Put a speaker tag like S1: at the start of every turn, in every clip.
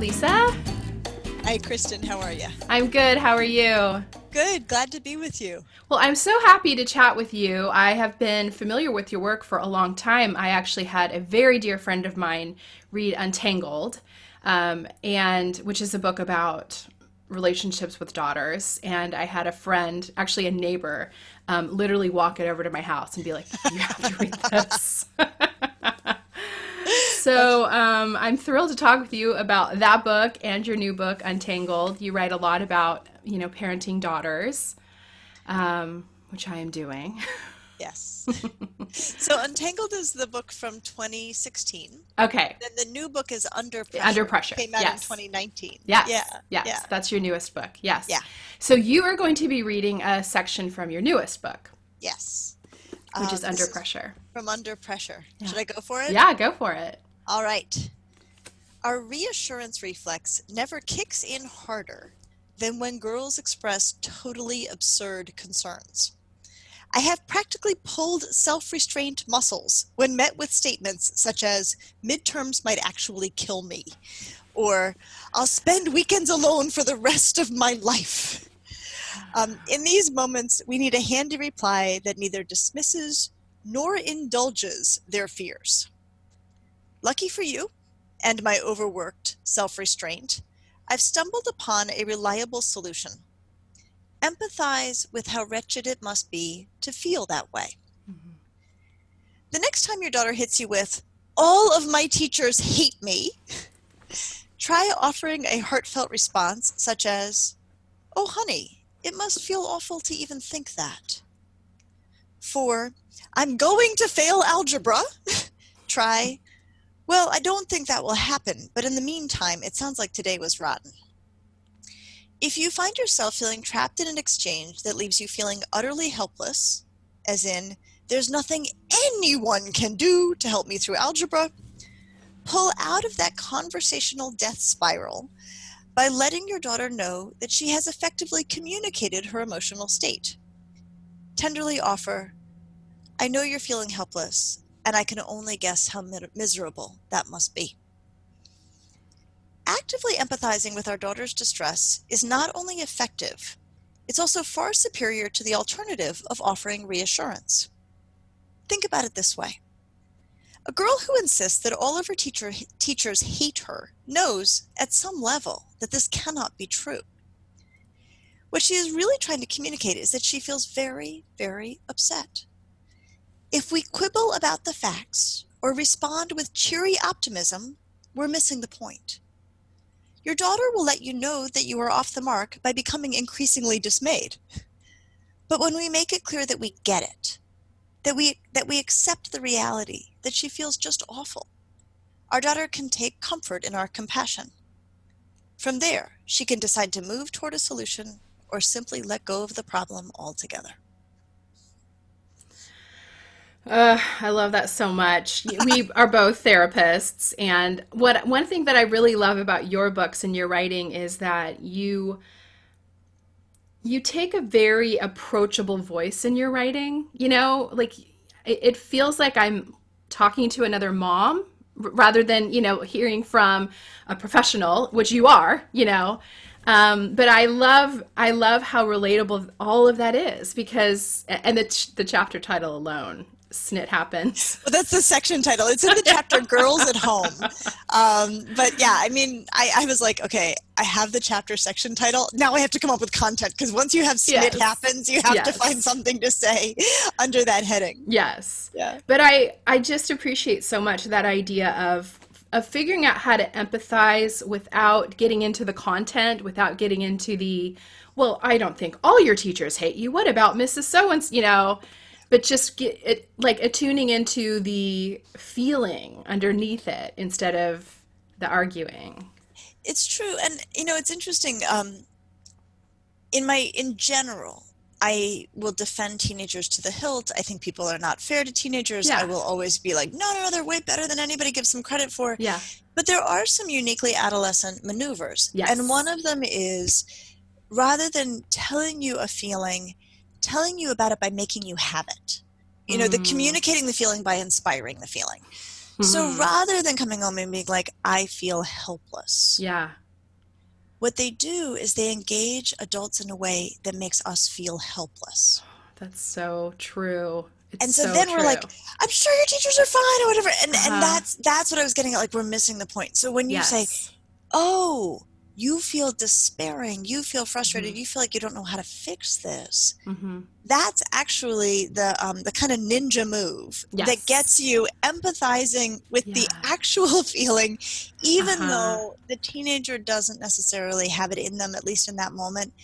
S1: Lisa.
S2: Hi, Kristen. How are you?
S1: I'm good. How are you?
S2: Good. Glad to be with you.
S1: Well, I'm so happy to chat with you. I have been familiar with your work for a long time. I actually had a very dear friend of mine read Untangled, and which is a book about relationships with daughters. And I had a friend, actually a neighbor, literally walk it over to my house and be like, "You have to read this." So I'm thrilled to talk with you about that book and your new book, Untangled. You write a lot about, parenting daughters, which I am doing.
S2: Yes. So Untangled is the book from 2016.
S1: Okay.
S2: Then the new book is Under
S1: Under
S2: Pressure.
S1: Pressure.
S2: Came out in
S1: Yes.
S2: 2019.
S1: Yes.
S2: Yeah.
S1: Yes.
S2: Yeah.
S1: That's your newest book. Yes.
S2: Yeah.
S1: So you are going to be reading a section from your newest book,
S2: Yes.
S1: which is
S2: This
S1: Under
S2: is
S1: Pressure.
S2: from Under Pressure.
S1: Yeah.
S2: Should I go for it?
S1: Yeah, go for it.
S2: All right. Our reassurance reflex never kicks in harder than when girls express totally absurd concerns. I have practically pulled self-restraint muscles when met with statements such as, midterms might actually kill me, or I'll spend weekends alone for the rest of my life. In these moments, we need a handy reply that neither dismisses nor indulges their fears. Lucky for you, and my overworked self-restraint, I've stumbled upon a reliable solution. Empathize with how wretched it must be to feel that way.
S1: Mm-hmm.
S2: The next time your daughter hits you with, all of my teachers hate me, try offering a heartfelt response such as, oh honey, it must feel awful to even think that. For, I'm going to fail algebra, try, well, I don't think that will happen, but in the meantime, it sounds like today was rotten. If you find yourself feeling trapped in an exchange that leaves you feeling utterly helpless, as in, there's nothing anyone can do to help me through algebra, pull out of that conversational death spiral by letting your daughter know that she has effectively communicated her emotional state. Tenderly offer, I know you're feeling helpless, and I can only guess how miserable that must be. Actively empathizing with our daughter's distress is not only effective, it's also far superior to the alternative of offering reassurance. Think about it this way. A girl who insists that all of her teachers hate her knows at some level that this cannot be true. What she is really trying to communicate is that she feels very, very upset. If we quibble about the facts or respond with cheery optimism, we're missing the point. Your daughter will let you know that you are off the mark by becoming increasingly dismayed. But when we make it clear that we get it, that we accept the reality that she feels just awful, our daughter can take comfort in our compassion. From there, she can decide to move toward a solution or simply let go of the problem altogether.
S1: I love that so much. We are both therapists, and one thing that I really love about your books and your writing is that you take a very approachable voice in your writing. Like it feels like I'm talking to another mom rather than hearing from a professional, which you are. But I love how relatable all of that is because, and the chapter title alone. Snit happens.
S2: Well, that's the section title. It's in the chapter Girls at Home. But yeah, I mean, I was like, okay, I have the chapter section title. Now I have to come up with content because once you have Snit happens, you have to find something to say under that heading.
S1: Yes.
S2: Yeah.
S1: But I just appreciate so much that idea of figuring out how to empathize without getting into the content, without getting into well, I don't think all your teachers hate you. What about Mrs. So-and-so, but just get it, like attuning into the feeling underneath it instead of the arguing.
S2: It's true. And, it's interesting. In general, I will defend teenagers to the hilt. I think people are not fair to teenagers.
S1: Yeah.
S2: I will always be like, no, they're way better than anybody gives them credit for.
S1: Yeah.
S2: But there are some uniquely adolescent maneuvers.
S1: Yes.
S2: And one of them is, rather than telling you a feeling, telling you about it by making you have it. The communicating the feeling by inspiring the feeling. So
S1: Hmm.
S2: rather than coming home and being like, I feel helpless,
S1: Yeah.
S2: what they do is they engage adults in a way that makes us feel helpless.
S1: That's so true. It's
S2: And so
S1: so
S2: then we're
S1: true.
S2: like, I'm sure your teachers are fine or whatever. And
S1: Uh-huh.
S2: that's what I was getting at. Like, we're missing the point. So when you say,
S1: Yes.
S2: oh, you feel despairing, you feel
S1: Hmm.
S2: frustrated, you feel like you don't know how to fix this,
S1: Hmm.
S2: that's actually the kind of ninja move that gets
S1: Yes.
S2: you empathizing with the
S1: Yeah.
S2: actual feeling, even
S1: Uh-huh.
S2: though the teenager doesn't necessarily have it in them, at least in that moment,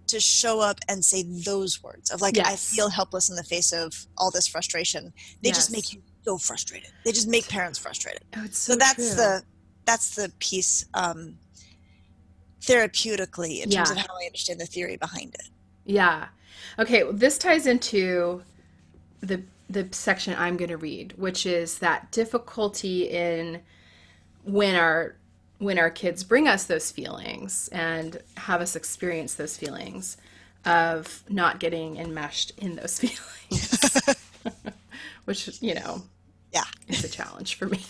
S2: to show up and say those words of like, I
S1: Yes.
S2: feel helpless in the face of all this frustration. They just make
S1: Yes.
S2: you so frustrated. They just make parents frustrated.
S1: Oh, it's
S2: So
S1: so true.
S2: that's the piece, therapeutically, in terms of
S1: Yeah.
S2: how I understand the theory behind it.
S1: Yeah. Okay, well, this ties into the section I'm going to read, which is that difficulty in when our kids bring us those feelings and have us experience those feelings of not getting enmeshed in those feelings, which,
S2: Yeah.
S1: is a challenge for me.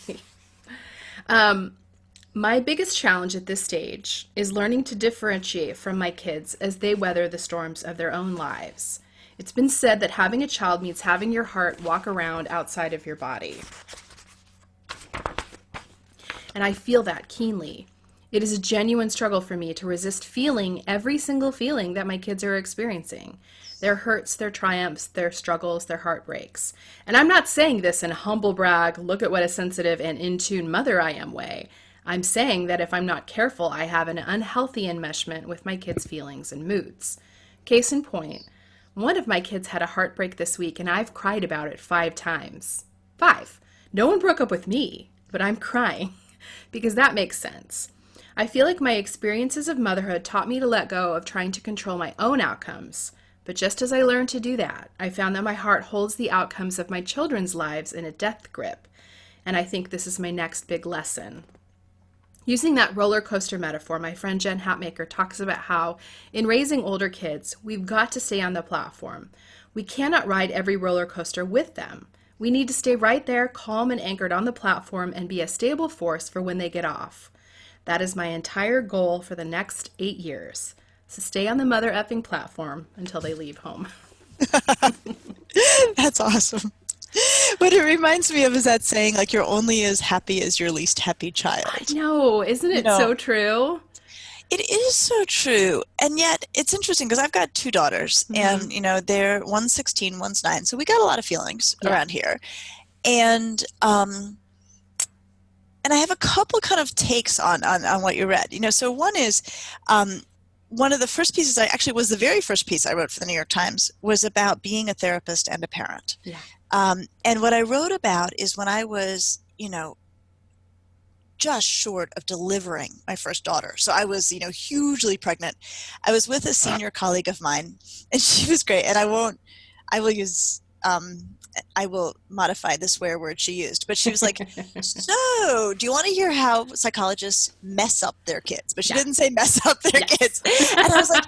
S1: My biggest challenge at this stage is learning to differentiate from my kids as they weather the storms of their own lives. It's been said that having a child means having your heart walk around outside of your body. And I feel that keenly. It is a genuine struggle for me to resist feeling every single feeling that my kids are experiencing, their hurts, their triumphs, their struggles, their heartbreaks. And I'm not saying this in a humble brag, look at what a sensitive and in tune mother I am way. I'm saying that if I'm not careful, I have an unhealthy enmeshment with my kids' feelings and moods. Case in point, one of my kids had a heartbreak this week, and I've cried about it 5 times. 5. No one broke up with me, but I'm crying because that makes sense. I feel like my experiences of motherhood taught me to let go of trying to control my own outcomes. But just as I learned to do that, I found that my heart holds the outcomes of my children's lives in a death grip. And I think this is my next big lesson. Using that roller coaster metaphor, my friend Jen Hatmaker talks about how, in raising older kids, we've got to stay on the platform. We cannot ride every roller coaster with them. We need to stay right there, calm and anchored on the platform, and be a stable force for when they get off. That is my entire goal for the next 8 years. So stay on the mother effing platform until they leave home.
S2: That's awesome. What it reminds me of is that saying, like, you're only as happy as your least happy
S1: I
S2: child.
S1: know, isn't
S2: You
S1: it
S2: know,
S1: so true?
S2: it is so true. And yet it's interesting because I've got two daughters
S1: Mm-hmm.
S2: and, they're one's 16, one's 9. So we got a lot of feelings
S1: Yeah.
S2: around here. And, and I have a couple kind of takes on what you read. So one is, one of the first pieces I actually was the very first piece I wrote for the New York Times was about being a therapist and a parent.
S1: Yeah.
S2: And what I wrote about is when I was, just short of delivering my first daughter. So I was, hugely pregnant. I was with a senior colleague of mine, and she was great. And I will use, I will modify the swear word she used, but she was like, so do you want to hear how psychologists mess up their kids? But she
S1: Yeah.
S2: didn't say mess up their
S1: Yes.
S2: kids. And I was like,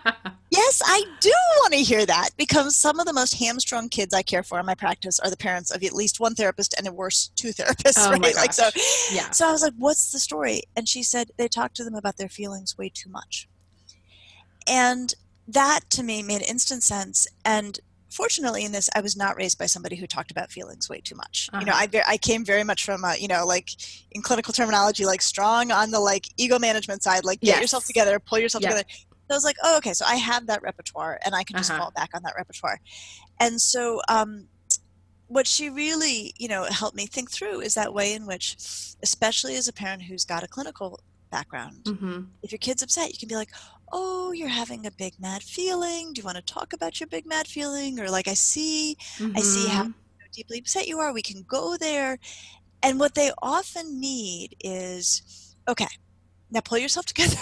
S2: yes, I do want to hear that, because some of the most hamstrung kids I care for in my practice are the parents of at least one therapist and at worst two therapists,
S1: Oh my
S2: right? Like, so,
S1: gosh. Yeah.
S2: so I was like, what's the story? And she said they talk to them about their feelings way too much. And that to me made instant sense. And fortunately in this, I was not raised by somebody who talked about feelings way too much.
S1: Uh-huh.
S2: I came very much from, like in clinical terminology, like strong on the like ego management side, like get yourself
S1: Yes.
S2: together, pull yourself
S1: Yep.
S2: together. So I was like, oh, okay, so I have that repertoire and I can just
S1: Uh-huh.
S2: fall back on that repertoire. And so, what she really, helped me think through is that way in which, especially as a parent who's got a clinical background,
S1: Mm-hmm.
S2: if your kid's upset, you can be like, oh, you're having a big mad feeling. Do you want to talk about your big mad feeling? Or like, I see how
S1: Mm-hmm.
S2: deeply upset you are. We can go there. And what they often need is, okay, now pull yourself together.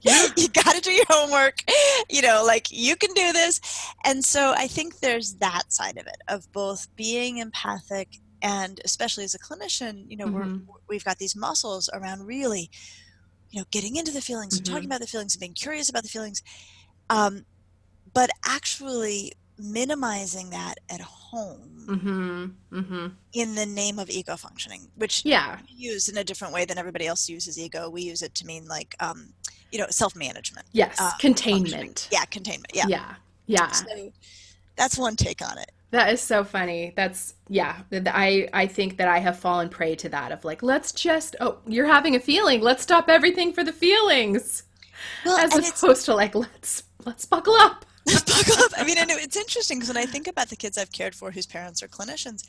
S1: Yeah.
S2: You got to do your homework. Like you can do this. And so I think there's that side of it, of both being empathic and, especially as a clinician,
S1: Mm-hmm.
S2: we've got these muscles around really, getting into the feelings and
S1: Mm-hmm.
S2: talking about the feelings and being curious about the feelings. Um, but actually minimizing that at home
S1: Mm-hmm. Mm-hmm.
S2: in the name of ego functioning, which
S1: Yeah.
S2: we use in a different way than everybody else uses ego. We use it to mean like, self-management,
S1: Yes.
S2: functioning.
S1: Containment.
S2: Yeah, containment. Yeah.
S1: Yeah. Yeah.
S2: So that's one take on it.
S1: That is so funny. That's yeah. I think that I have fallen prey to that of like, let's just oh, you're having a feeling. Let's stop everything for the feelings.
S2: Well,
S1: As
S2: and it's
S1: opposed to like, let's buckle up.
S2: buckle up. I mean, and it's interesting because when I think about the kids I've cared for whose parents are clinicians,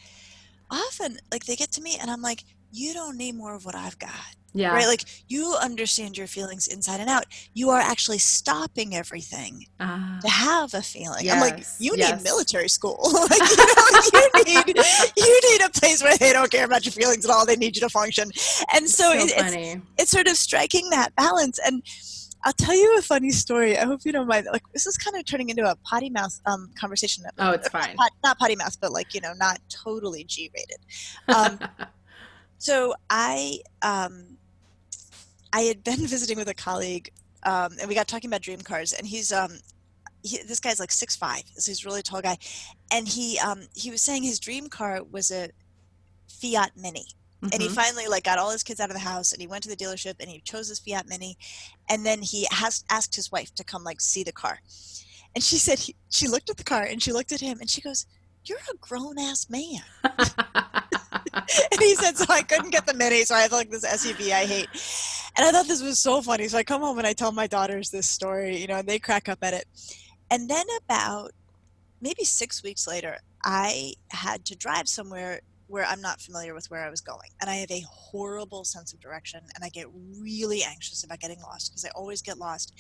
S2: often like they get to me and I'm like, you don't need more of what I've got. Right?
S1: Yeah.
S2: Like you understand your feelings inside and out. You are actually stopping everything to
S1: Ah,
S2: have a feeling. I'm like,
S1: yes.
S2: you need
S1: Yes.
S2: military school. Like, you need a place where they don't care about your feelings at all. They need you to function. And
S1: It's
S2: so
S1: so funny.
S2: it's sort of striking that balance. And I'll tell you a funny story. I hope you don't mind. Like this is kind of turning into a potty mouth conversation.
S1: Oh, it's
S2: Not,
S1: fine.
S2: not potty mouth, but like not totally G rated. Um, so I had been visiting with a colleague, and we got talking about dream cars, and this guy's like 6'5", so he's a really tall guy, and he was saying his dream car was a Fiat Mini. And he
S1: Hmm.
S2: finally like got all his kids out of the house and he went to the dealership and he chose his Fiat Mini, and then he asked his wife to come like see the car. And she said she looked at the car and she looked at him and she goes, "You're a grown ass man." And he said, so I couldn't get the Mini, so I have like this SUV I hate. And I thought this was so funny. So I come home and I tell my daughters this story, and they crack up at it. And then about maybe 6 weeks later, I had to drive somewhere where I'm not familiar with where I was going. And I have a horrible sense of direction and I get really anxious about getting lost because I always get lost.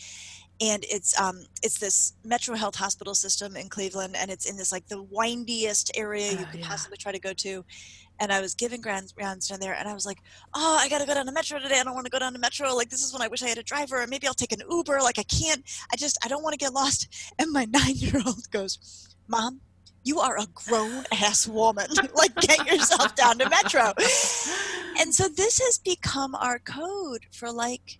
S2: And it's this Metro Health hospital system in Cleveland, and it's in this like the windiest area you
S1: Oh
S2: could
S1: yeah.
S2: possibly try to go to. And I was giving rounds down there, and I was like, "Oh, I got to go down to Metro today. I don't want to go down to Metro. Like this is when I wish I had a driver, or maybe I'll take an Uber. Like I can't. I don't want to get lost." And my 9-year-old goes, "Mom, you are a grown ass woman. Like get yourself down to Metro." And so this has become our code for like,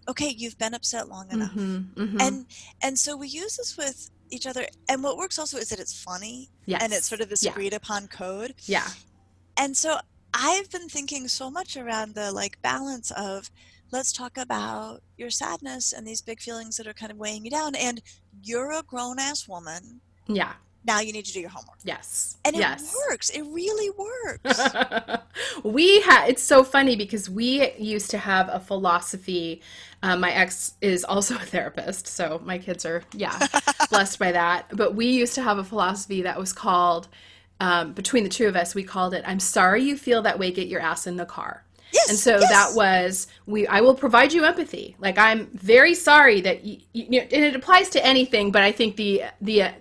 S2: okay, you've been upset long enough.
S1: Hmm. Hmm.
S2: And so we use this with each other. And what works also is that it's funny and it's
S1: Yes.
S2: sort of this
S1: Yeah.
S2: agreed upon code.
S1: Yeah.
S2: And so I've been thinking so much around the like balance of let's talk about your sadness and these big feelings that are kind of weighing you down. And you're a grown ass woman.
S1: Yeah.
S2: Now you need to do your homework.
S1: Yes.
S2: And it
S1: Yes.
S2: works. It really works.
S1: It's so funny because we used to have a philosophy. My ex is also a therapist, so my kids are, yeah, blessed by that. But we used to have a philosophy that was called, between the two of us, we called it, "I'm sorry you feel that way, get your ass in the car." And
S2: Yes,
S1: so that
S2: yes.
S1: was I will provide you empathy. Like I'm very sorry that and it applies to anything, but I think the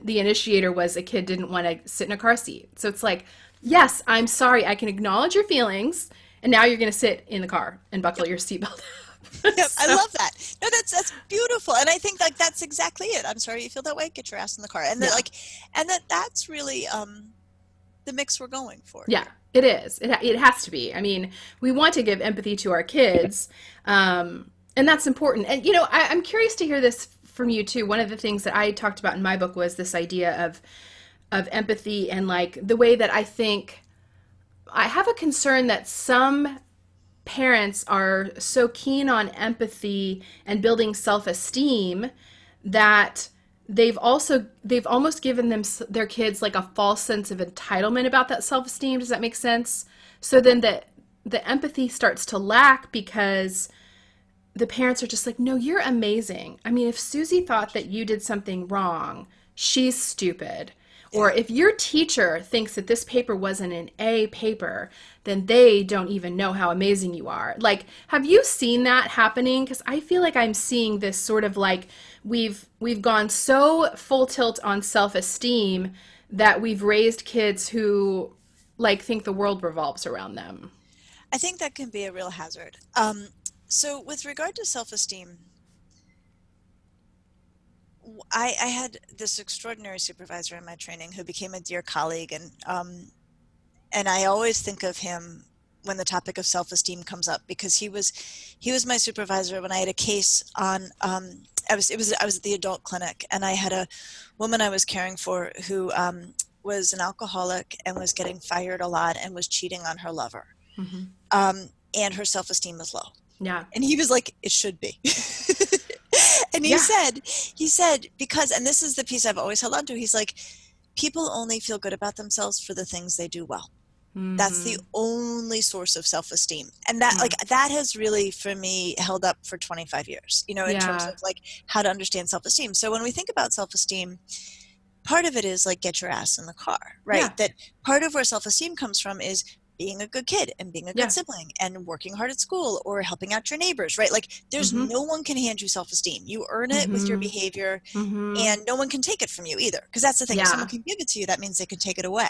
S1: initiator was a kid didn't want to sit in a car seat. So it's like, yes, I'm sorry. I can acknowledge your feelings, and now you're going to sit in the car and buckle
S2: Yep.
S1: your seatbelt up.
S2: Yep. I
S1: So
S2: love that. No, that's beautiful. And I think like that's exactly it. I'm sorry you feel that way. Get your ass in the car. And that
S1: yeah,
S2: like, and that's really the mix we're going for
S1: yeah,
S2: here.
S1: it is. It has to be. I mean, we want to give empathy to our kids, and that's important. And I'm curious to hear this from you too. One of the things that I talked about in my book was this idea of empathy and like the way that I think I have a concern that some parents are so keen on empathy and building self-esteem that they've almost given their kids like a false sense of entitlement about that self-esteem. Does that make sense? So then the empathy starts to lack because the parents are just like, no, you're amazing. I mean, if Susie thought that you did something wrong, she's stupid. Or
S2: Yeah.
S1: if your teacher thinks that this paper wasn't an A paper, then they don't even know how amazing you are. Like, have you seen that happening? Because I feel like I'm seeing this sort of like we've gone so full tilt on self-esteem that we've raised kids who like think the world revolves around them.
S2: I think that can be a real hazard. So with regard to self-esteem, I had this extraordinary supervisor in my training who became a dear colleague, and I always think of him when the topic of self-esteem comes up because he was my supervisor when I had a case on I was at the adult clinic, and I had a woman I was caring for who was an alcoholic and was getting fired a lot and was cheating on her lover.
S1: Hmm.
S2: And her self-esteem was low.
S1: Yeah.
S2: And he was like, it should be. And
S1: Yeah.
S2: he said, because, and this is the piece I've always held on to, he's like, people only feel good about themselves for the things they do well. That's the
S1: Hmm.
S2: only source of self-esteem. And that, like, that has really, for me, held up for 25 years, you know, in terms
S1: Yeah.
S2: of like how to understand self-esteem. So when we think about self-esteem, part of it is like, get your ass in the car, right?
S1: Yeah.
S2: That part of where self-esteem comes from is being a good kid and being a good
S1: Yeah.
S2: sibling and working hard at school or helping out your neighbors, right? Like, there's
S1: Hmm.
S2: no one can hand you self-esteem. You earn it with your
S1: Hmm.
S2: behavior,
S1: Hmm.
S2: and no one can take it from you either. Because that's the thing. If someone
S1: Yeah.
S2: can give it to you, that means they can take it away.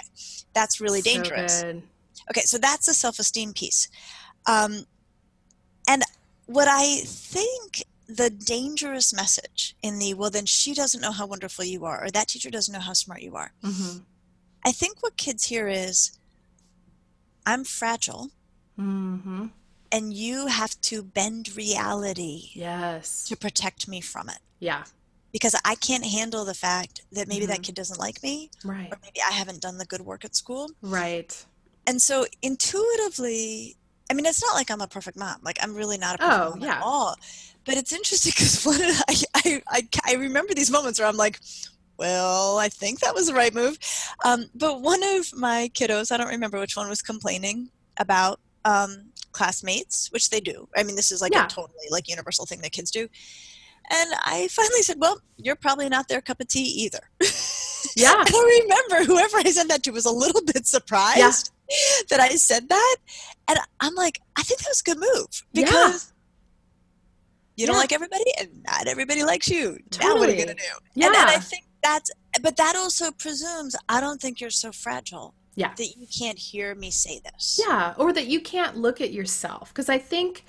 S2: That's really
S1: So
S2: dangerous.
S1: good.
S2: Okay, so that's the self-esteem piece. Um, and what I think the dangerous message in the, well, then she doesn't know how wonderful you are, or that teacher doesn't know how smart you are.
S1: Hmm.
S2: I think what kids hear is, I'm fragile,
S1: Hmm.
S2: and you have to bend reality
S1: Yes.
S2: to protect me from it.
S1: Yeah.
S2: Because I can't handle the fact that maybe that
S1: Hmm.
S2: kid doesn't like me,
S1: Right.
S2: or maybe I haven't done the good work at school.
S1: Right.
S2: And so intuitively, I mean, it's not like I'm a perfect mom. Like, I'm really not a perfect
S1: Oh,
S2: mom at
S1: yeah.
S2: all. But it's interesting because I remember these moments where I'm like, well, I think that was the right move. But one of my kiddos, I don't remember which one, was complaining about classmates, which they do. I mean, this is like a
S1: Yeah.
S2: totally like universal thing that kids do. And I finally said, well, you're probably not their cup of tea either.
S1: Yeah.
S2: And I remember whoever I said that to was a little bit
S1: Yeah.
S2: surprised that I said that. And I'm like, I think that was a good move,
S1: Yeah.
S2: because you don't
S1: Yeah.
S2: like everybody and not everybody likes you. Now what are we going to
S1: Totally.
S2: do? And I
S1: Yeah.
S2: think that's, but that also presumes I don't think you're so fragile
S1: Yeah.
S2: that you can't hear me say this.
S1: Yeah. Or that you can't look at yourself. Because I think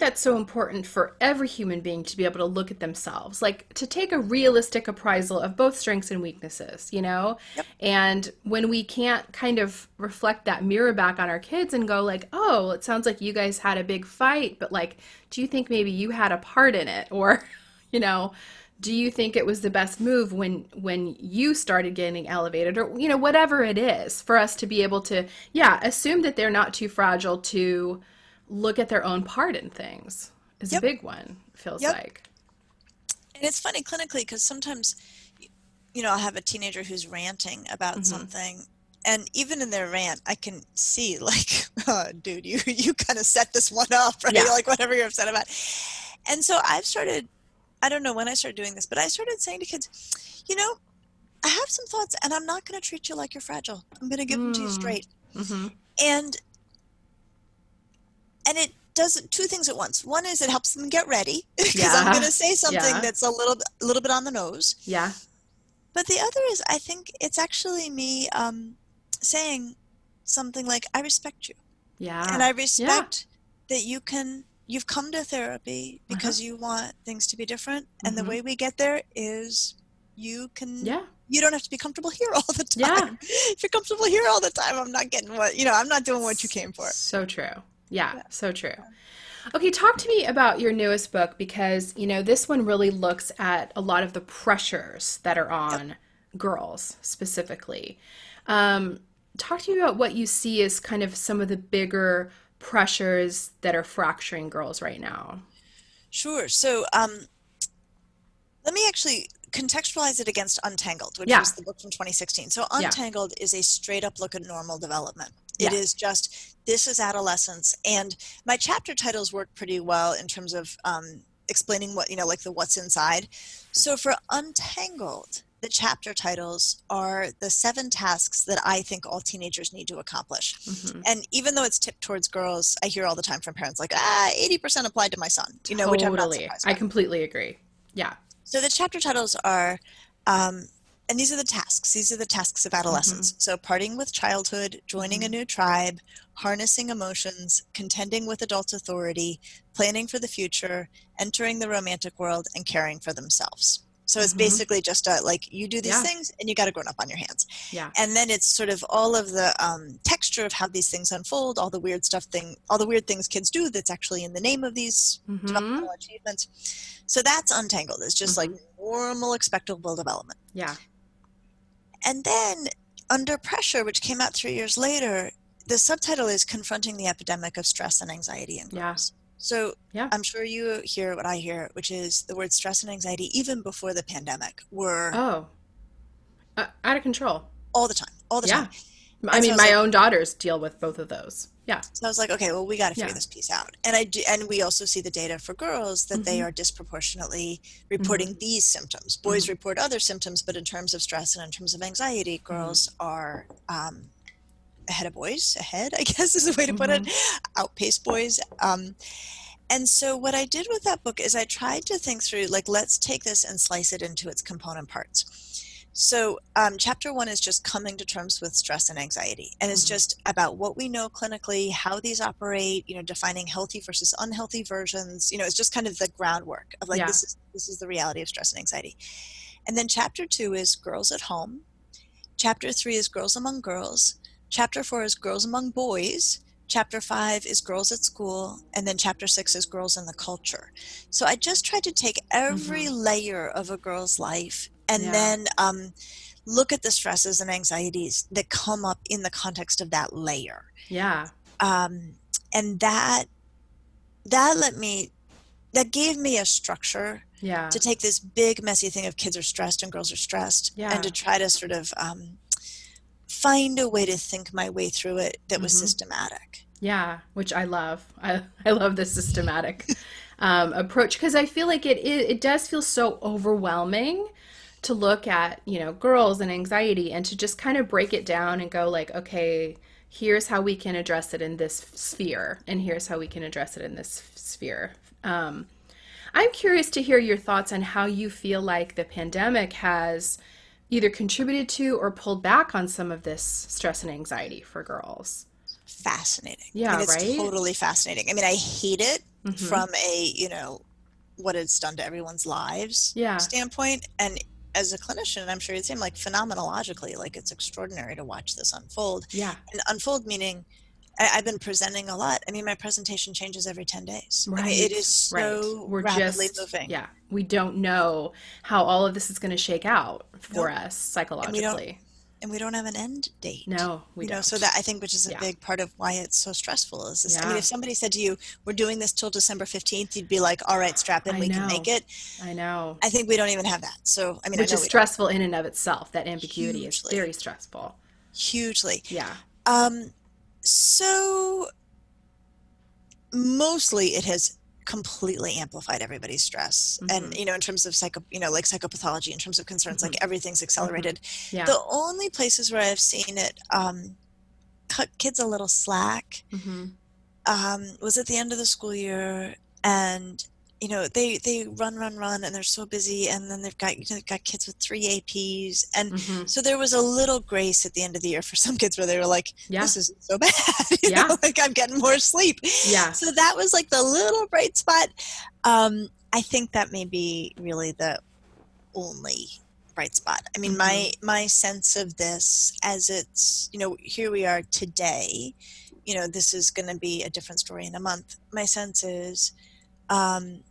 S1: that's so important for every human being to be able to look at themselves, like to take a realistic appraisal of both strengths and weaknesses, you know?
S2: Yep.
S1: And when we can't kind of reflect that mirror back on our kids and go like, "Oh, it sounds like you guys had a big fight, but like, do you think maybe you had a part in it?" Or, you know, do you think it was the best move when you started getting elevated, or whatever it is, for us to be able to, yeah, assume that they're not too fragile to look at their own part in things is a
S2: Yep.
S1: big one, feels
S2: Yep.
S1: like.
S2: And it's funny clinically because sometimes, I'll have a teenager who's ranting about
S1: Hmm.
S2: something. And even in their rant, I can see like, oh, dude, you kind of set this one up, right?
S1: Yeah.
S2: Like, whatever you're upset about. And so I've started, I don't know when I started doing this, but I started saying to kids, I have some thoughts, and I'm not going to treat you like you're fragile. I'm going to give them to you
S1: Mm.
S2: straight.
S1: Hmm.
S2: And it does two things at once. One is it helps them get ready because I'm going
S1: Yeah.
S2: to say something
S1: Yeah.
S2: that's a little bit on the nose.
S1: Yeah.
S2: But the other is, I think it's actually me saying something like, I respect you. And
S1: Yeah.
S2: I
S1: Yeah.
S2: respect that you've come to therapy
S1: Uh-huh.
S2: because you want things to be different. And the
S1: Hmm.
S2: way we get there is
S1: Yeah.
S2: you don't have to be comfortable here all the
S1: Yeah.
S2: time. If you're comfortable here all the time, I'm not getting I'm not doing what you came for.
S1: So true. Yeah,
S2: Yeah.
S1: so true. Okay, talk to me about your newest book, because, this one really looks at a lot of the pressures that are
S2: Yep.
S1: on girls specifically. Talk to me about what you see as kind of some of the bigger pressures that are fracturing girls right now.
S2: Sure. So let me actually contextualize it against Untangled, which
S1: Yeah,
S2: was the book from 2016. So
S1: yeah,
S2: Untangled is a straight up look at normal development. It
S1: yeah.
S2: is just, this is adolescence. And my chapter titles work pretty well in terms of explaining what, like the what's inside. So for Untangled, the chapter titles are the 7 tasks that I think all teenagers need to accomplish.
S1: Hmm.
S2: And even though it's tipped towards girls, I hear all the time from parents like, 80% applied to my son, which I'm not
S1: Totally.
S2: surprised
S1: I
S2: by.
S1: completely agree. Yeah.
S2: So the chapter titles are, and these are the tasks. These are the tasks of
S1: Hmm.
S2: adolescence. So parting with childhood, joining a
S1: Hmm.
S2: new tribe, harnessing emotions, contending with adult authority, planning for the future, entering the romantic world, and caring for themselves. So it's
S1: Mm-hmm.
S2: basically just like you do these
S1: Yeah.
S2: things and you got a grown up on your hands.
S1: Yeah.
S2: And then it's sort of all of the texture of how these things unfold, all the weird things kids do that's actually in the name of these
S1: Mm-hmm.
S2: developmental achievements. So that's untangled. It's just like
S1: Mm-hmm.
S2: normal expectable development.
S1: Yeah.
S2: And then Under Pressure, which came out 3 years later, the subtitle is Confronting the Epidemic of Stress and Anxiety in
S1: Yeah.
S2: Girls. So
S1: Yeah.
S2: I'm sure you hear what I hear, which is the word stress and anxiety, even before the pandemic, were
S1: Oh, out of control.
S2: all the time, all the time.
S1: Yeah. I
S2: And so I
S1: mean,
S2: was
S1: my
S2: like,
S1: own daughters deal with both of those. Yeah.
S2: okay, well, we got to figure
S1: Yeah.
S2: this piece out. And I do, and we also see the data for girls that they
S1: Mm-hmm.
S2: are disproportionately
S1: Mm-hmm.
S2: reporting these symptoms.
S1: Mm-hmm.
S2: Boys report other symptoms, but in terms of stress and in terms of anxiety,
S1: Mm-hmm.
S2: girls are ahead of boys. Ahead, I guess, is the way to put
S1: Mm-hmm.
S2: it. Outpace boys. And so what I did with that book is I tried to think through, like, let's take this and slice it into its component parts. So chapter 1 is just coming to terms with stress and anxiety. And it's
S1: Mm-hmm.
S2: just about what we know clinically, how these operate, defining healthy versus unhealthy versions. It's just kind of the groundwork of like,
S1: Yeah.
S2: this is the reality of stress and anxiety. And then chapter 2 is girls at home. Chapter 3 is girls among girls. Chapter 4 is girls among boys. Chapter 5 is girls at school. And then chapter 6 is girls in the culture. So I just tried to take
S1: Mm-hmm.
S2: every layer of a girl's life and
S1: Yeah.
S2: then look at the stresses and anxieties that come up in the context of that layer.
S1: Yeah.
S2: Um, and that gave me a structure
S1: Yeah.
S2: to take this big messy thing of kids are stressed and girls are stressed and to
S1: Yeah.
S2: try to sort of find a way to think my way through it that was
S1: Mm-hmm.
S2: systematic.
S1: Yeah, which I love. I love the systematic approach because I feel like it does feel so overwhelming to look at, girls and anxiety and to just kind of break it down and go like, okay, here's how we can address it in this sphere, and here's how we can address it in this sphere. I'm curious to hear your thoughts on how you feel like the pandemic has either contributed to or pulled back on some of this stress and anxiety for girls.
S2: Fascinating. I mean,
S1: Yeah,
S2: it's
S1: right?
S2: totally fascinating. I mean, I hate it
S1: Mm-hmm.
S2: from what it's done to everyone's lives
S1: Yeah.
S2: standpoint. And as a clinician, I'm sure you'd say, like, phenomenologically, like, it's extraordinary to watch this unfold.
S1: Yeah.
S2: And unfold meaning I've been presenting a lot. I mean, my presentation changes every 10 days. I mean, it is
S1: Right. Right.
S2: so rapidly moving.
S1: Yeah, we don't know how all of this is going to shake out for
S2: Nope.
S1: us
S2: And we don't
S1: psychologically.
S2: and we don't have an end date.
S1: No, we
S2: So
S1: don't.
S2: that I think, which is a
S1: Yeah.
S2: big part of why it's so stressful, is this. I mean,
S1: Yeah.
S2: if somebody said to you, we're doing this till December 15th, you'd be like, all right, strap in,
S1: I
S2: we can make
S1: know.
S2: it.
S1: I know.
S2: I think we don't even have that. So, I mean, I
S1: Which
S2: know
S1: is
S2: we don't.
S1: stressful in and of itself. That ambiguity is
S2: Hugely,
S1: very stressful.
S2: hugely.
S1: Yeah.
S2: Um, so mostly it has completely amplified everybody's stress. And,
S1: Mm-hmm.
S2: in terms of like psychopathology, in terms of concerns,
S1: Mm-hmm.
S2: like everything's
S1: Mm-hmm.
S2: accelerated.
S1: Yeah.
S2: The only places where I've seen it cut kids a little slack
S1: Mm-hmm.
S2: was at the end of the school year, and they run and they're so busy, and then they've got kids with 3 APs, and
S1: Mm-hmm.
S2: so there was a little grace at the end of the year for some kids where they were like,
S1: Yeah.
S2: this isn't so bad.
S1: Yeah.
S2: Like, I'm getting more sleep.
S1: Yeah.
S2: So that was like the little bright spot. I think that may be really the only bright spot. I mean,
S1: Mm-hmm.
S2: my sense of this, as it's, here we are today, this is going to be a different story in a month. My sense is um,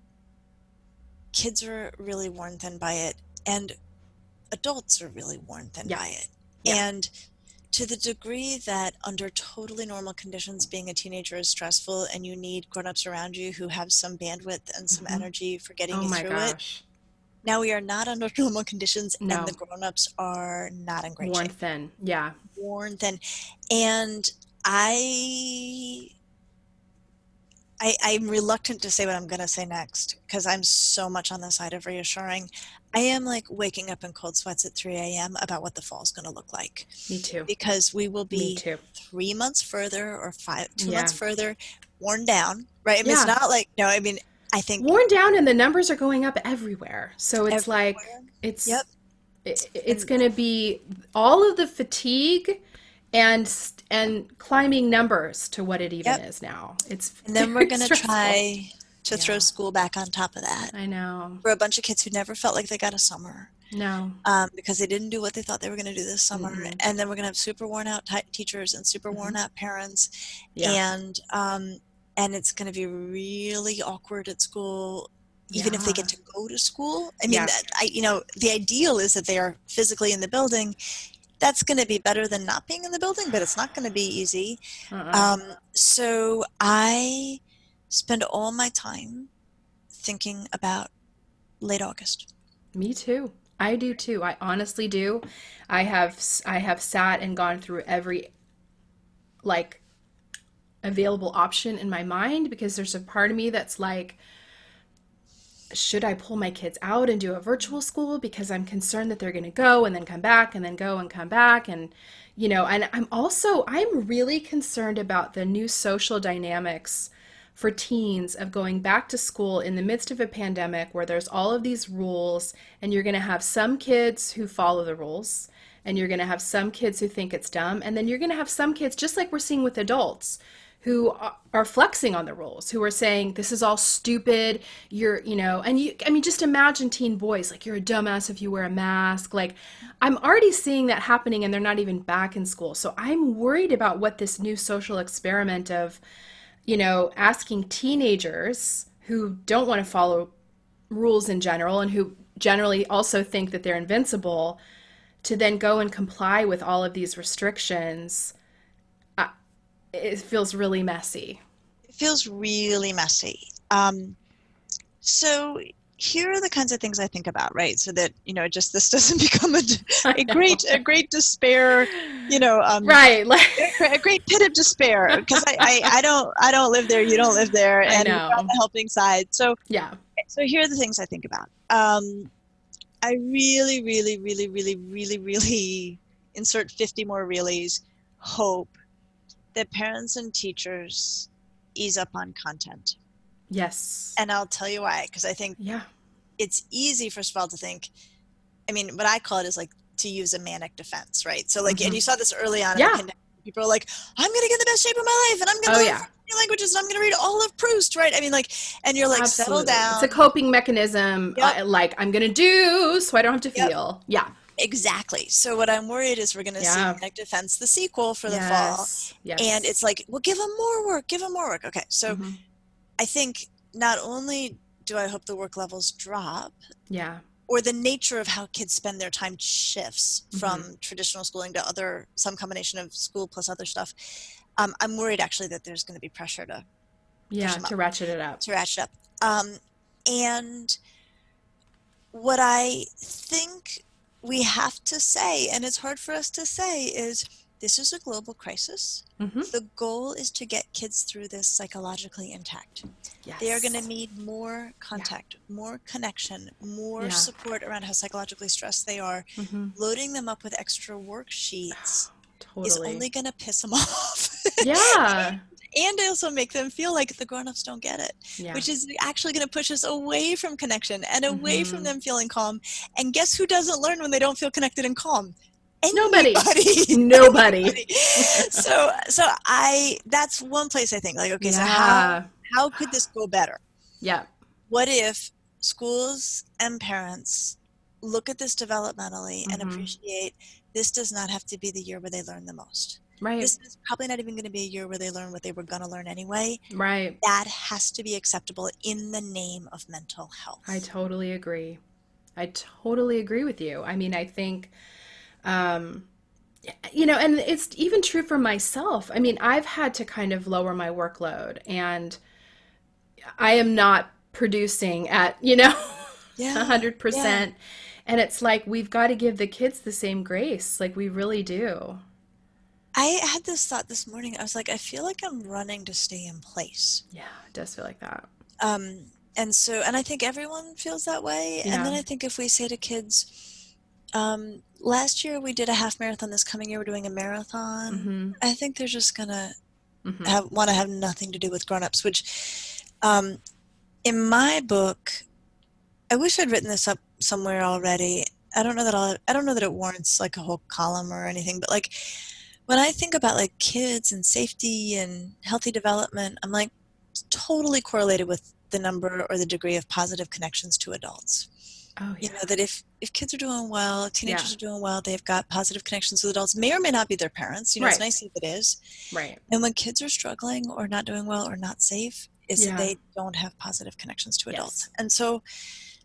S2: kids are really worn thin by it, and adults are really worn thin
S1: Yeah.
S2: by it.
S1: Yeah.
S2: And to the degree that under totally normal conditions, being a teenager is stressful, and you need grown-ups around you who have some bandwidth and some
S1: Mm-hmm.
S2: energy for getting
S1: Oh
S2: you
S1: my
S2: through it.
S1: gosh.
S2: Now we are not under normal conditions, and the
S1: No.
S2: grown-ups are not in great
S1: Worn
S2: shape.
S1: thin. Yeah.
S2: Worn thin. And I'm reluctant to say what I'm going to say next, because I'm so much on the side of reassuring. I am like waking up in cold sweats at 3 a.m. about what the fall is going to look like,
S1: Me too.
S2: because we will
S1: Me
S2: be
S1: too.
S2: 3 months further, or 2 months
S1: Yeah.
S2: further, worn down, right? I mean, it's
S1: Yeah.
S2: not like, no, I mean, I think
S1: Worn down and the numbers are going up everywhere. So it's like
S2: everywhere.
S1: it's
S2: Yep.
S1: it's
S2: And
S1: going to be all of the fatigue and climbing numbers to what it even
S2: yep.
S1: is now. It's
S2: And then we're
S1: very
S2: going to
S1: stressful.
S2: try to throw
S1: Yeah.
S2: school back on top of that
S1: I know.
S2: for a bunch of kids who never felt like they got a summer,
S1: No.
S2: because they didn't do what they thought they were going to do this summer.
S1: Mm-mm.
S2: And then we're going to have super worn out teachers and super
S1: Mm-hmm.
S2: worn out parents.
S1: Yeah.
S2: And it's going to be really awkward at school, even if they
S1: Yeah.
S2: get to go to school. I mean,
S1: Yeah.
S2: the ideal is that they are physically in the building. That's going to be better than not being in the building, but it's not going to be easy.
S1: Uh-uh.
S2: So I spend all my time thinking about late August.
S1: Me too. I do too. I honestly do. I have sat and gone through every like available option in my mind because there's a part of me that's like, should I pull my kids out and do a virtual school because I'm concerned that they're going to go and then come back and then go and come back, and and I'm really concerned about the new social dynamics for teens of going back to school in the midst of a pandemic where there's all of these rules, and you're going to have some kids who follow the rules, and you're going to have some kids who think it's dumb, and then you're going to have some kids, just like we're seeing with adults, who are flexing on the rules, who are saying this is all stupid. I mean, just imagine teen boys like, you're a dumbass if you wear a mask. Like, I'm already seeing that happening, and they're not even back in school. So I'm worried about what this new social experiment of, asking teenagers who don't want to follow rules in general and who generally also think that they're invincible to then go and comply with all of these restrictions. It feels really messy.
S2: It feels really messy. So here are the kinds of things I think about, right? So that, just this doesn't become
S1: I know.
S2: a great despair,
S1: Right. Like,
S2: a great pit of despair, because I don't live there, you don't live there,
S1: I
S2: and we're on
S1: know.
S2: the helping side.
S1: Yeah.
S2: So here are the things I think about. I really, really, really, really, really, really, insert 50 more reallys, hope that parents and teachers ease up on content.
S1: Yes.
S2: And I'll tell you why, because I think
S1: Yeah.
S2: it's easy, first of all, to think, I mean, what I call it is like to use a manic defense, right? So like, and
S1: Hmm.
S2: you saw this early on in the
S1: Yeah.
S2: pandemic. People are like, I'm going to get in the best shape of my life, and I'm going
S1: Oh,
S2: to learn
S1: yeah.
S2: 40 languages, and I'm going to read all of Proust, right? I mean, like, and you're like, settle
S1: Absolutely. It's a
S2: down.
S1: coping mechanism,
S2: Yep,
S1: like I'm going to do so I don't have to
S2: yep,
S1: feel. Yeah.
S2: exactly. So what I'm worried is we're going to see
S1: Yeah.
S2: Manic Defense, the sequel, for the fall.
S1: Yes.
S2: And
S1: Yes.
S2: it's like, well, give them more work, give them more work. Okay, so
S1: Hmm.
S2: I think not only do I hope the work levels drop,
S1: Yeah.
S2: or the nature of how kids spend their time shifts
S1: Hmm.
S2: from traditional schooling to some combination of school plus other stuff. I'm worried actually that there's going to be pressure to push
S1: Yeah.
S2: them up,
S1: To ratchet it up.
S2: to ratchet up. And what I think we have to say, and it's hard for us to say, is this is a global crisis.
S1: Hmm.
S2: The goal is to get kids through this psychologically intact. They are going to
S1: Yes.
S2: need more
S1: Yeah.
S2: contact, more connection, more
S1: Yeah.
S2: support around how psychologically stressed they are.
S1: Hmm.
S2: Loading them up with extra worksheets is
S1: Totally.
S2: only going to piss them off.
S1: Yeah.
S2: And also make them feel like the grown-ups don't get it,
S1: Yeah.
S2: which is actually going to push us away from connection and away from
S1: Hmm.
S2: them feeling calm. And guess who doesn't learn when they don't feel connected and calm?
S1: Nobody.
S2: Anybody.
S1: Nobody.
S2: Anybody. That's one place I think, like, okay, so
S1: Yeah.
S2: how could this go better?
S1: Yeah.
S2: What if schools and parents look at this developmentally and
S1: Hmm.
S2: appreciate this does not have to be the year where they learn the most.
S1: Right.
S2: This is probably not even going to be a year where they learn what they were going to learn anyway.
S1: Right.
S2: That has to be acceptable in the name of mental
S1: I
S2: health.
S1: totally agree. I totally agree with you. I mean, I think, um, and it's even true for myself. I mean, I've had to kind of lower my workload, and I am not producing at,
S2: Yeah, yeah.
S1: 100%. And it's like, we've got to give the kids the same grace. Like, we really do.
S2: I had this thought this morning. I was like, I feel like I'm running to stay in place.
S1: Yeah, it does feel like that.
S2: And I think everyone feels that way. And
S1: Yeah.
S2: then I think if we say to kids, last year we did a half marathon, this coming year we're doing a marathon,
S1: Mm-hmm.
S2: I think they're just gonna
S1: Mm-hmm.
S2: want to have nothing to do with grown-ups, which, um, in my book, I wish I'd written this up somewhere already. I don't know that it warrants like a whole column or anything, but like when I think about like kids and safety and healthy development, I'm like, totally correlated with the number or the degree of positive connections to adults.
S1: Oh,
S2: You
S1: yeah.
S2: know, that if kids are doing well, if
S1: Yeah.
S2: teenagers are doing well, they've got positive connections with adults, may or may not be their parents. You know, it's
S1: Right.
S2: nice if it is.
S1: Right.
S2: And when kids are struggling or not doing well or not safe, is that
S1: Yeah.
S2: they don't have positive connections to adults.
S1: Yes.
S2: And so,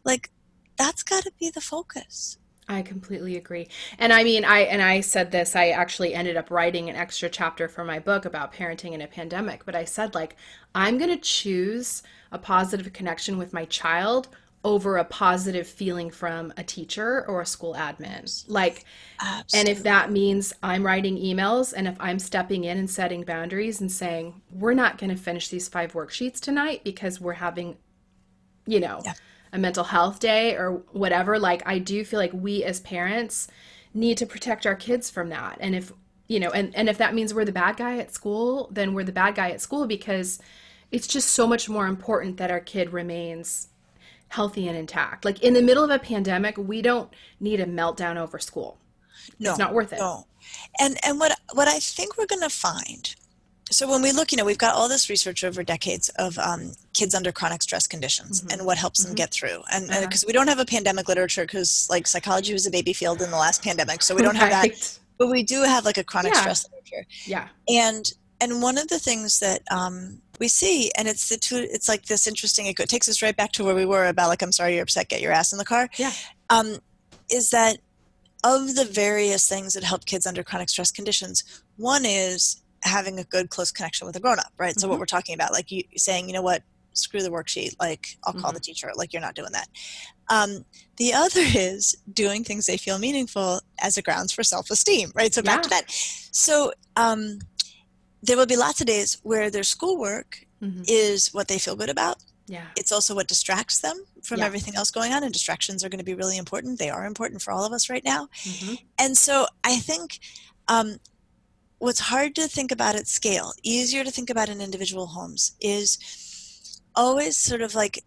S2: like, that's got to be the focus.
S1: I completely agree. And I mean, I said this, I actually ended up writing an extra chapter for my book about parenting in a pandemic, but I said like I'm going to choose a positive connection with my child over a positive feeling from a teacher or a school admin. Like, and if
S2: Absolutely.
S1: that means I'm writing emails and if I'm stepping in and setting boundaries and saying, we're not going to finish these 5 worksheets tonight because we're having, you know,
S2: Yeah.
S1: a mental health day or whatever, like I do feel like we as parents need to protect our kids from that. And if, you know, and if that means we're the bad guy at school, then we're the bad guy at school because it's just so much more important that our kid remains healthy and intact. Like in the middle of a pandemic, we don't need a meltdown over school. It's
S2: No,
S1: not worth it.
S2: no. And what I think we're going to find, so when we look, you know, we've got all this research over decades of kids under chronic stress conditions
S1: Mm-hmm.
S2: and what helps them
S1: Mm-hmm.
S2: get through. And
S1: Uh-huh.
S2: because we don't have a pandemic literature, because like psychology was a baby field in the last pandemic, so we don't have that.
S1: Right.
S2: But we do have like a chronic
S1: Yeah.
S2: stress literature.
S1: Yeah.
S2: And one of the things that we see, and it's like this interesting, it takes us right back to where we were about like, I'm sorry you're upset, get your ass in the car,
S1: Yeah.
S2: is that of the various things that help kids under chronic stress conditions, one is having a good close connection with a grown-up, right? So what
S1: Mm-hmm.
S2: we're talking about, like you saying, you know what, screw the worksheet, like I'll call
S1: Mm-hmm.
S2: the teacher, like you're not doing that. The other is doing things they feel meaningful as a grounds for self-esteem, right? So back
S1: Yeah.
S2: to that. So there will be lots of days where their schoolwork
S1: Mm-hmm.
S2: is what they feel good about.
S1: Yeah.
S2: It's also what distracts them from
S1: Yeah.
S2: everything else going on, and distractions are going to be really important. They are important for all of us right now.
S1: Mm-hmm.
S2: And so I think what's hard to think about at scale, easier to think about in individual homes, is always sort of like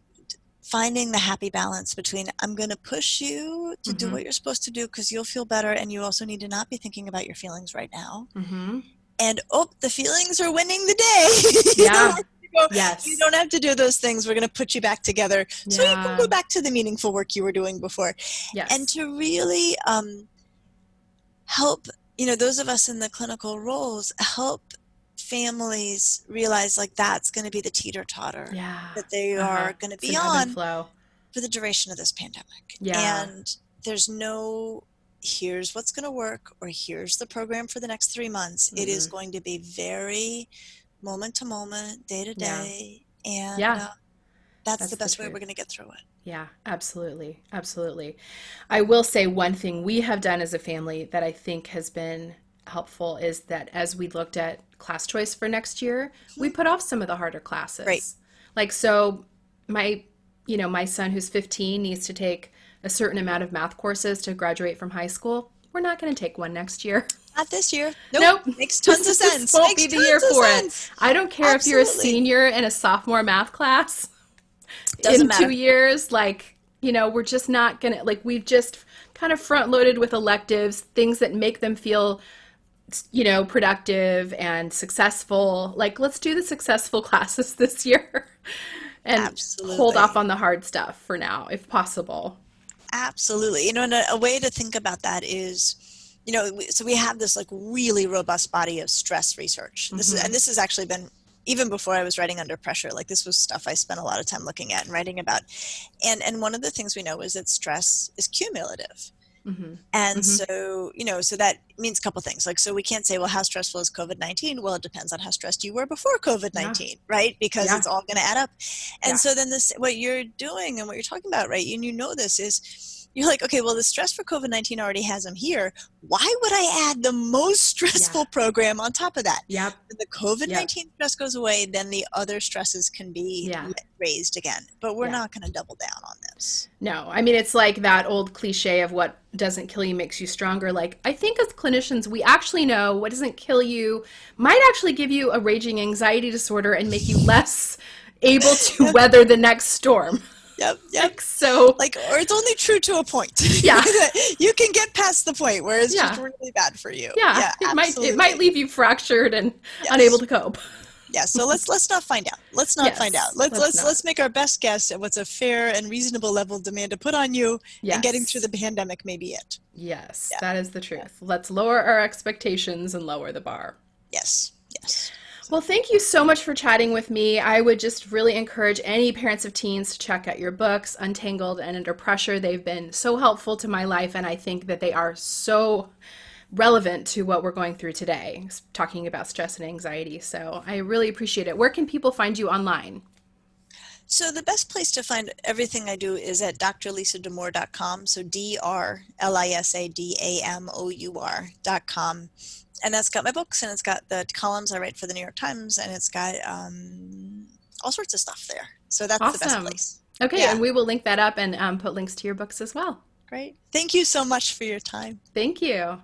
S2: finding the happy balance between I'm going to push you to do
S1: Mm-hmm.
S2: what you're supposed to do because you'll feel better, and you also need to not be thinking about your feelings right now.
S1: Mm-hmm.
S2: And oh, the feelings are winning the day.
S1: Yeah.
S2: You
S1: Yes.
S2: don't have to do those things. We're going to put you back together so you can
S1: Yeah.
S2: go back to the meaningful work you were doing before. And
S1: Yes.
S2: to really help, you know, those of us in the clinical roles, help families realize like that's going to be the teeter-totter
S1: Yeah.
S2: that they
S1: Uh-huh.
S2: are going to
S1: It's
S2: be
S1: an ebb and
S2: on
S1: flow.
S2: for the duration of this pandemic.
S1: Yeah.
S2: And there's no, here's what's going to work, or here's the program for the next 3 months. It is
S1: Mm-mm.
S2: going to be very moment to moment, day to
S1: Yeah.
S2: day. And
S1: Yeah.
S2: that's
S1: That's
S2: the
S1: the
S2: best way we're
S1: truth.
S2: going to get through it.
S1: Yeah, absolutely. Absolutely. I will say one thing we have done as a family that I think has been helpful is that as we looked at class choice for next year, we put off some of the harder
S2: Great.
S1: classes. Like, so my, you know, my son who's 15 needs to take a certain amount of math courses to graduate from high school. We're not going to take one next year.
S2: Not this year. Nope.
S1: Nope.
S2: Makes tons of
S1: This
S2: sense.
S1: won't
S2: Makes
S1: be the year
S2: tons of
S1: for it.
S2: sense.
S1: I don't care if you're a
S2: Absolutely.
S1: senior in a sophomore math class
S2: Doesn't
S1: in
S2: matter.
S1: 2 years. Like, you know, we're just not gonna, like, we've just kind of front loaded with electives, things that make them feel, you know, productive and successful. Like, let's do the successful classes this year and hold off
S2: Absolutely.
S1: on the hard stuff for now, if possible.
S2: Absolutely. You know, and a way to think about that is, you know, so we have this like really robust body of stress research.
S1: Hmm.
S2: This has actually been, even before I was writing Under Pressure, like this was stuff I spent a lot of time looking at and writing about. And one of the things we know is that stress is cumulative.
S1: Hmm.
S2: And
S1: Hmm.
S2: so, you know, so that means a couple things. Like, so we can't say, well, how stressful is COVID-19? Well, it depends on how stressed you were before
S1: Yeah.
S2: COVID-19, right? Because
S1: Yeah.
S2: it's all going to add up. And
S1: Yeah.
S2: so then this, what you're doing and what you're talking about, right? And you know, this is, you're like, okay, well, the stress for COVID-19 already has them here. Why would I add the most
S1: Yeah.
S2: stressful program on top of that?
S1: Yep.
S2: When the
S1: Yep.
S2: COVID-19 stress goes away, then the other stresses can be
S1: Yeah.
S2: raised again. But we're
S1: Yeah.
S2: not going to double down on this.
S1: No, I mean, it's like that old cliche of what doesn't kill you makes you stronger. Like, I think as clinicians, we actually know what doesn't kill you might actually give you a raging anxiety disorder and make you less able to weather the next storm.
S2: Yep, yep.
S1: Like, so,
S2: Like, or it's only true to a point.
S1: yeah,
S2: You can get past the point where it's just
S1: yeah,
S2: really bad for you.
S1: yeah.
S2: Yeah,
S1: It might
S2: absolutely.
S1: leave you fractured and unable
S2: Yes,
S1: to cope.
S2: Yeah, so let's not find out. Let's not find out.
S1: Yes, let's not.
S2: Let's make our best guess at what's a fair and reasonable level of demand to put on you, and getting through
S1: Yes.
S2: the pandemic may be it.
S1: Yes,
S2: Yeah.
S1: that is the
S2: Yeah.
S1: truth. Let's lower our expectations and lower the bar.
S2: Yes. Yes. So,
S1: Well, thank you so much for chatting with me. I would just really encourage any parents of teens to check out your books, Untangled and Under Pressure. They've been so helpful to my life, and I think that they are so relevant to what we're going through today, talking about stress and anxiety. So I really appreciate it. Where can people find you online?
S2: so the best place to find everything I do is at drlisadamour.com. So DrLisadAmour.com. And that's got my books, and it's got the columns I write for the New York Times, and it's got all sorts of stuff there. So that's the best
S1: Awesome.
S2: place.
S1: Okay,
S2: Yeah,
S1: and we will link that up and put links to your books as well.
S2: great. Thank you so much for your time.
S1: Thank you.